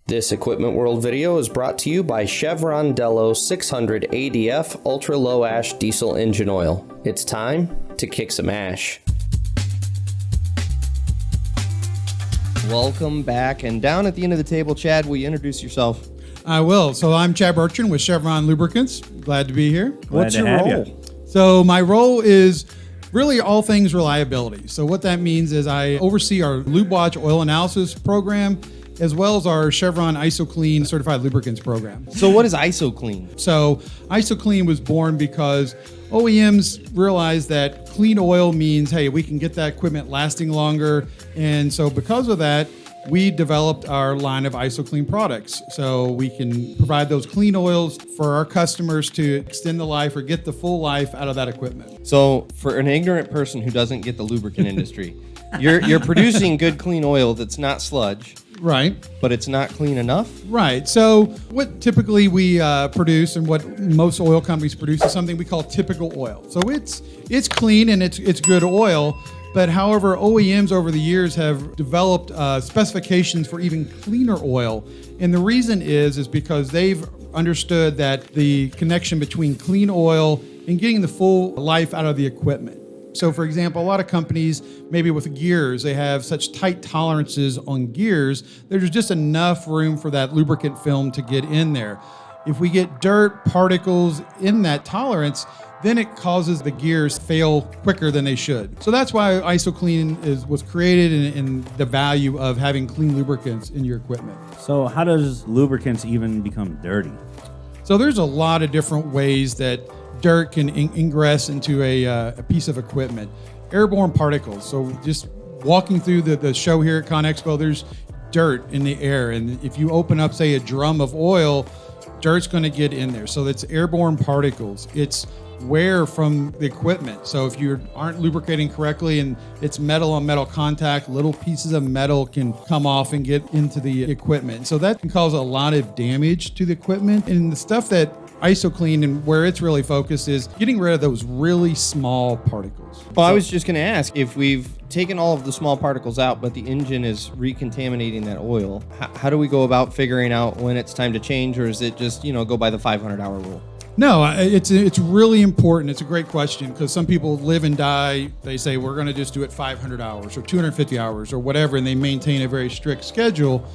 This Equipment World video is brought to you by Chevron Delo 600 ADF Ultra Low Ash Diesel Engine Oil. It's time to kick some ash. Welcome back, and down at the end of the table, Chad, will you introduce yourself? I will. So I'm Chad Bertrand with Chevron Lubricants. Glad to be here. What's your role? So my role is really all things reliability. So what that means is I oversee our Lubewatch oil analysis program, as well as our Chevron ISOCLEAN certified lubricants program. So what is ISOCLEAN? So ISOCLEAN was born because OEMs realized that clean oil means, hey, we can get that equipment lasting longer. And so because of that, we developed our line of ISOCLEAN products. So we can provide those clean oils for our customers to extend the life or get the full life out of that equipment. So for an ignorant person who doesn't get the lubricant industry, you're producing good clean oil that's not sludge. Right. But it's not clean enough? Right. So what typically we produce and what most oil companies produce is something we call typical oil. So it's clean and it's good oil. But however, OEMs over the years have developed specifications for even cleaner oil. And the reason is because they've understood that the connection between clean oil and getting the full life out of the equipment. So for example, a lot of companies, maybe with gears, they have such tight tolerances on gears, there's just enough room for that lubricant film to get in there. If we get dirt, particles in that tolerance, then it causes the gears fail quicker than they should. So that's why ISOCLEAN was created and the value of having clean lubricants in your equipment. So how does lubricants even become dirty? So there's a lot of different ways that dirt can ingress into a piece of equipment. Airborne particles. So just walking through the show here at CONEXPO, there's dirt in the air. And if you open up, say, a drum of oil, dirt's going to get in there. So that's airborne particles. It's wear from the equipment. So if you aren't lubricating correctly and it's metal on metal contact, little pieces of metal can come off and get into the equipment. So that can cause a lot of damage to the equipment. And the stuff that ISOCLEAN and where it's really focused is getting rid of those really small particles. Well, I was just going to ask, if we've taken all of the small particles out, but the engine is recontaminating that oil, how do we go about figuring out when it's time to change, or is it just, go by the 500-hour rule? No, it's really important. It's a great question because some people live and die. They say, we're going to just do it 500 hours or 250 hours or whatever, and they maintain a very strict schedule.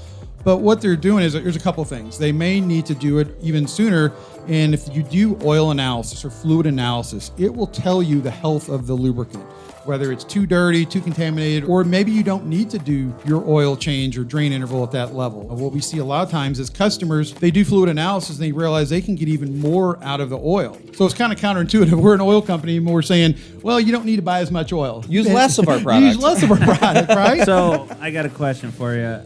But what they're doing is there's a couple things. They may need to do it even sooner. And if you do oil analysis or fluid analysis, it will tell you the health of the lubricant, whether it's too dirty, too contaminated, or maybe you don't need to do your oil change or drain interval at that level. What we see a lot of times is customers, they do fluid analysis and they realize they can get even more out of the oil. So it's kind of counterintuitive. We're an oil company and we're saying, well, you don't need to buy as much oil. Use less of our product. Use less of our product, right? So I got a question for you.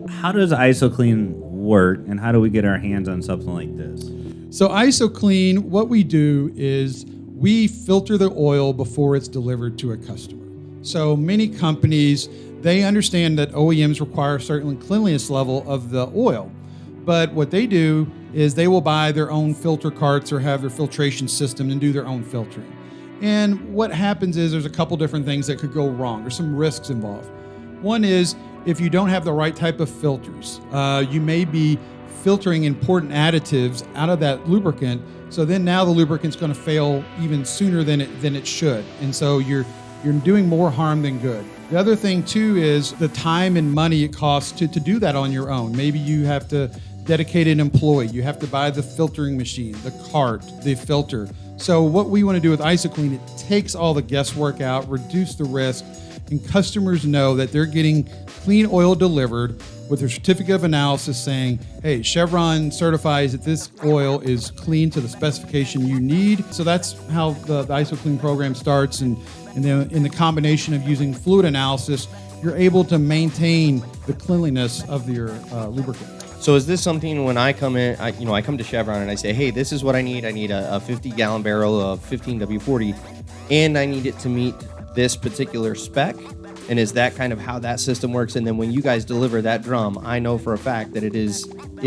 How does ISOCLEAN work, and how do we get our hands on something like this? So ISOCLEAN, what we do is we filter the oil before it's delivered to a customer. So many companies, they understand that OEMs require a certain cleanliness level of the oil. But what they do is they will buy their own filter carts or have their filtration system and do their own filtering. And what happens is there's a couple different things that could go wrong. There's some risks involved. One is if you don't have the right type of filters, you may be filtering important additives out of that lubricant. So then now the lubricant's going to fail even sooner than it should. And so you're doing more harm than good. The other thing too is the time and money it costs to do that on your own. Maybe you have to dedicate an employee. You have to buy the filtering machine, the cart, the filter. So what we want to do with ISOCLEAN, it takes all the guesswork out, reduce the risk, and customers know that they're getting clean oil delivered with their certificate of analysis saying, hey, Chevron certifies that this oil is clean to the specification you need. So that's how the ISOCLEAN program starts. And then in the combination of using fluid analysis, you're able to maintain the cleanliness of your lubricant. So is this something when I come in, I come to Chevron and I say, hey, this is what I need. I need a 50-gallon barrel of 15W40, and I need it to meet this particular spec? And is that kind of how that system works? And then when you guys deliver that drum, I know for a fact that it is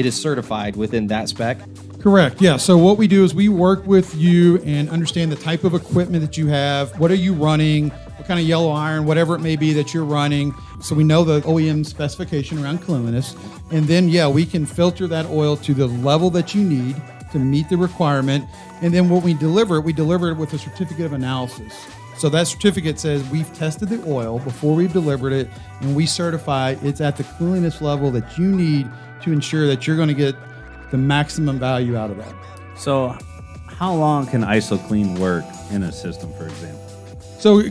certified within that spec? Correct. Yeah. So what we do is we work with you and understand the type of equipment that you have. What are you running? what kind of yellow iron, whatever it may be that you're running. So we know the OEM specification around cleanliness. And then, we can filter that oil to the level that you need to meet the requirement. And then when we deliver it with a certificate of analysis. So that certificate says we've tested the oil before we've delivered it, and we certify it's at the cleanliness level that you need to ensure that you're going to get the maximum value out of that. So how long can ISOCLEAN work in a system, for example? So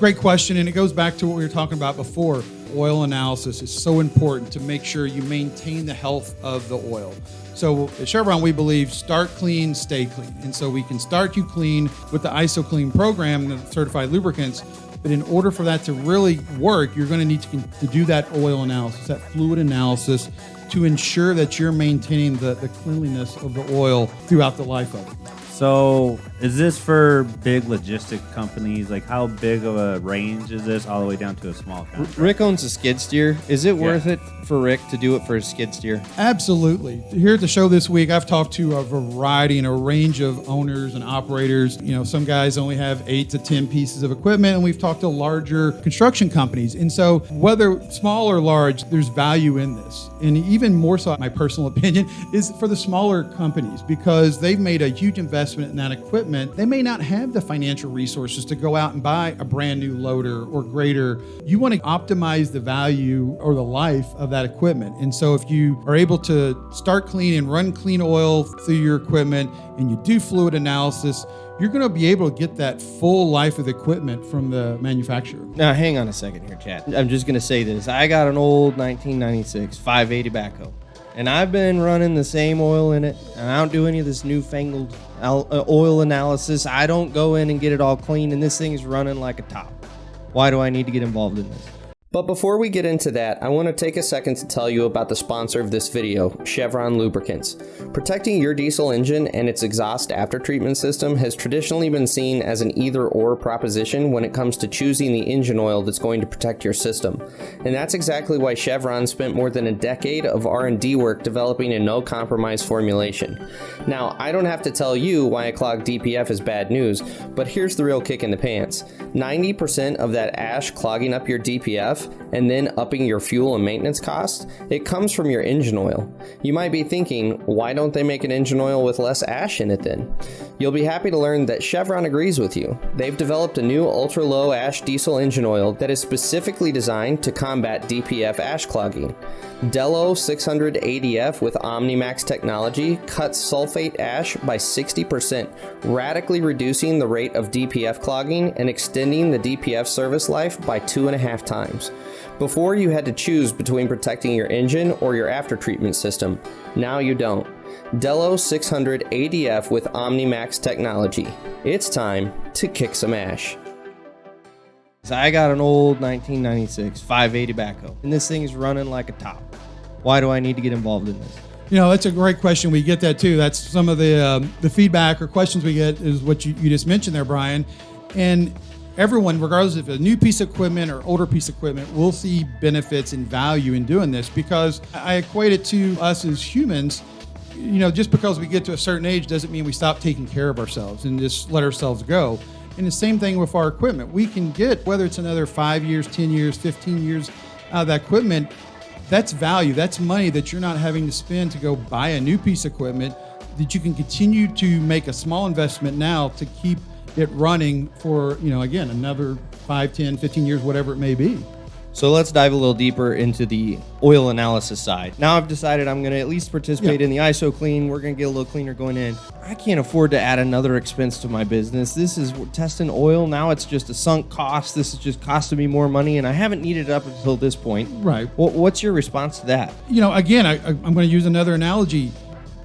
great question, and it goes back to what we were talking about before. Oil analysis is so important to make sure you maintain the health of the oil. So at Chevron, we believe start clean, stay clean. And so we can start you clean with the ISOCLEAN program, the certified lubricants. But in order for that to really work, you're going to need to do that oil analysis, that fluid analysis, to ensure that you're maintaining the cleanliness of the oil throughout the life of it. So is this for big logistic companies? Like how big of a range is this all the way down to a small contract? Rick owns a skid steer. Is it worth it for Rick to do it for a skid steer? Absolutely. Here at the show this week, I've talked to a variety and a range of owners and operators. Some guys only have 8 to 10 pieces of equipment, and we've talked to larger construction companies. And so whether small or large, there's value in this. And even more so, my personal opinion, is for the smaller companies, because they've made a huge investment in that equipment. They may not have the financial resources to go out and buy a brand new loader or grader. You want to optimize the value or the life of that equipment. And so if you are able to start clean and run clean oil through your equipment, and you do fluid analysis, you're going to be able to get that full life of the equipment from the manufacturer. Now, hang on a second here, Chad. I'm just going to say this. I got an old 1996 580 backhoe, and I've been running the same oil in it, and I don't do any of this newfangled oil analysis. I don't go in and get it all clean, and this thing is running like a top. Why do I need to get involved in this? But before we get into that, I want to take a second to tell you about the sponsor of this video, Chevron Lubricants. Protecting your diesel engine and its exhaust aftertreatment system has traditionally been seen as an either-or proposition when it comes to choosing the engine oil that's going to protect your system. And that's exactly why Chevron spent more than a decade of R&D work developing a no-compromise formulation. Now, I don't have to tell you why a clogged DPF is bad news, but here's the real kick in the pants. 90% of that ash clogging up your DPF and then upping your fuel and maintenance costs, it comes from your engine oil. You might be thinking, why don't they make an engine oil with less ash in it then? You'll be happy to learn that Chevron agrees with you. They've developed a new ultra-low ash diesel engine oil that is specifically designed to combat DPF ash clogging. Delo 600 ADF with OmniMax technology cuts sulfate ash by 60%, radically reducing the rate of DPF clogging and extending the DPF service life by 2.5 times. Before you had to choose between protecting your engine or your aftertreatment system. Now you don't. Delo 600 ADF with OmniMax technology. It's time to kick some ash. I got an old 1996 580 backhoe, and this thing is running like a top. Why do I need to get involved in this? That's a great question. We get that too. That's some of the feedback or questions we get is what you just mentioned there, Brian. And everyone, regardless if it's a new piece of equipment or older piece of equipment, will see benefits and value in doing this, because I equate it to us as humans. Just because we get to a certain age doesn't mean we stop taking care of ourselves and just let ourselves go. And the same thing with our equipment. We can get, whether it's another 5 years, 10 years, 15 years out of that equipment, that's value. That's money that you're not having to spend to go buy a new piece of equipment, that you can continue to make a small investment now to keep it running for, again, another 5, 10, 15 years, whatever it may be. So let's dive a little deeper into the oil analysis side. Now I've decided I'm going to at least participate in the ISOCLEAN. We're going to get a little cleaner going in. I can't afford to add another expense to my business. This is testing oil. Now it's just a sunk cost. This is just costing me more money, and I haven't needed it up until this point. Right. What's your response to that? Again, I'm going to use another analogy.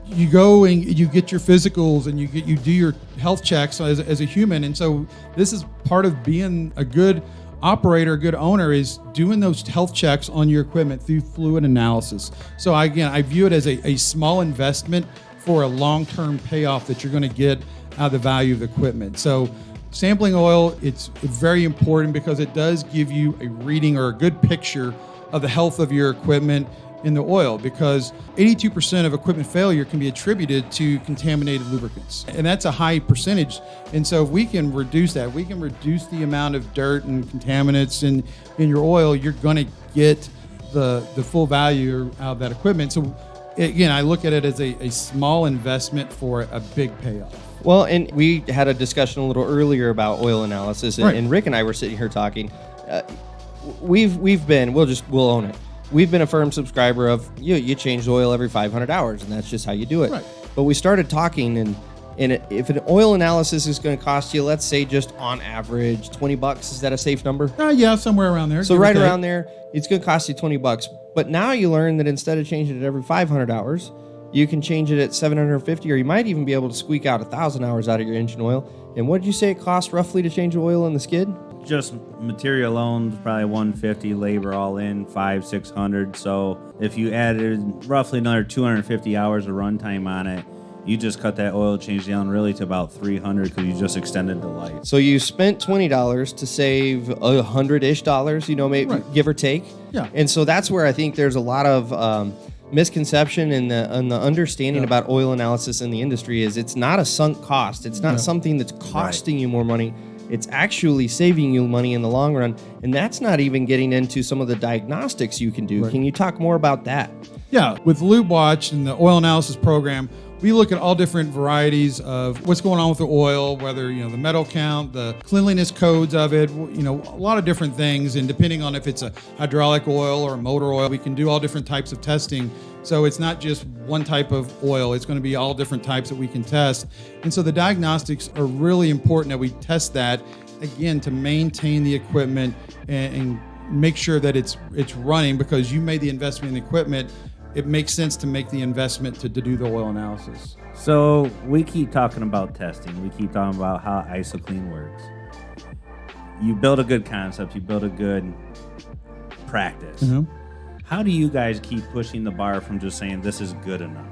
You go and you get your physicals and you do your health checks as a human. And so this is part of being a good operator, a good owner, is doing those health checks on your equipment through fluid analysis. So I view it as a small investment for a long-term payoff that you're going to get out of the value of the equipment. So sampling oil, it's very important because it does give you a reading or a good picture of the health of your equipment. in the oil, because 82% of equipment failure can be attributed to contaminated lubricants. And that's a high percentage. And so if we can reduce that, we can reduce the amount of dirt and contaminants in your oil, you're going to get the full value out of that equipment. So again, I look at it as a small investment for a big payoff. Well, and we had a discussion a little earlier about oil analysis, and, Right. and Rick and I were sitting here talking. We'll own it. We've been a firm subscriber of you change the oil every 500 hours, and that's just how you do it. Right. But we started talking, and if an oil analysis is going to cost you, let's say just on average $20, is that a safe number? Yeah, somewhere around there. So give or right take. around there, it's going to cost you $20. But now you learn that instead of changing it every 500 hours, you can change it at 750, or you might even be able to squeak out 1,000 hours out of your engine oil. And what did you say it costs roughly to change the oil in the skid? Just material alone, probably 150, labor all in, 500-600. So if you added roughly another 250 hours of runtime on it, you just cut that oil change down really to about 300 because you just extended the life. So you spent $20 to save $100-ish, maybe Right. give or take. Yeah. And so that's where I think there's a lot of misconception in the understanding about oil analysis in the industry is it's not a sunk cost. It's not something that's costing you more money. It's actually saving you money in the long run. And that's not even getting into some of the diagnostics you can do. Right. Can you talk more about that? Yeah, with Lubewatch and the oil analysis program, we look at all different varieties of what's going on with the oil, whether, the metal count, the cleanliness codes of it, a lot of different things. And depending on if it's a hydraulic oil or a motor oil, we can do all different types of testing. So it's not just one type of oil, it's going to be all different types that we can test. And so the diagnostics are really important that we test that, again, to maintain the equipment and make sure that it's running, because you made the investment in the equipment. It makes sense to make the investment to do the oil analysis. So we keep talking about testing. We keep talking about how ISOCLEAN works. You build a good concept. You build a good practice. Mm-hmm. How do you guys keep pushing the bar from just saying this is good enough?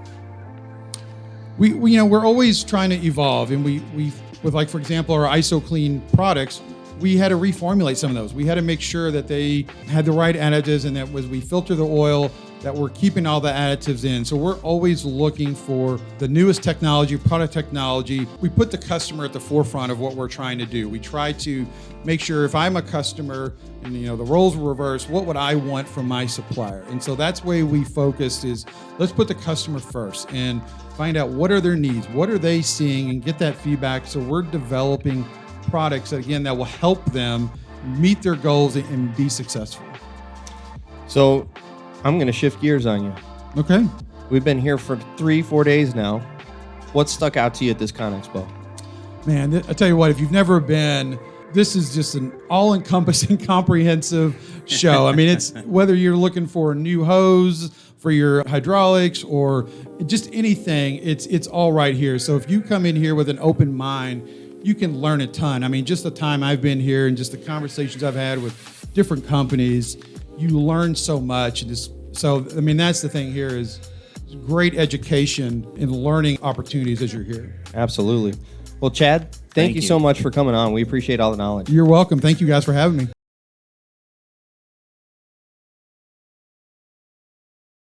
We're always trying to evolve, and we with, like, for example, our ISOCLEAN products, we had to reformulate some of those. We had to make sure that they had the right additives, and that was we filter the oil, that we're keeping all the additives in. So we're always looking for the newest technology, product technology. We put the customer at the forefront of what we're trying to do. We try to make sure if I'm a customer and the roles were reversed, what would I want from my supplier? And so that's where we focused is let's put the customer first and find out what are their needs, what are they seeing, and get that feedback. So we're developing products that, again, that will help them meet their goals and be successful. So I'm going to shift gears on you. Okay. We've been here for 3-4 days now. What stuck out to you at this CONEXPO? Man, I tell you what, if you've never been, this is just an all-encompassing, comprehensive show. I mean, it's whether you're looking for a new hose for your hydraulics or just anything, it's all right here. So if you come in here with an open mind, you can learn a ton. I mean, just the time I've been here and just the conversations I've had with different companies, you learn so much. And that's the thing here is great education and learning opportunities as you're here. Absolutely. Well, Chad, thank you so much for coming on. We appreciate all the knowledge. You're welcome. Thank you guys for having me.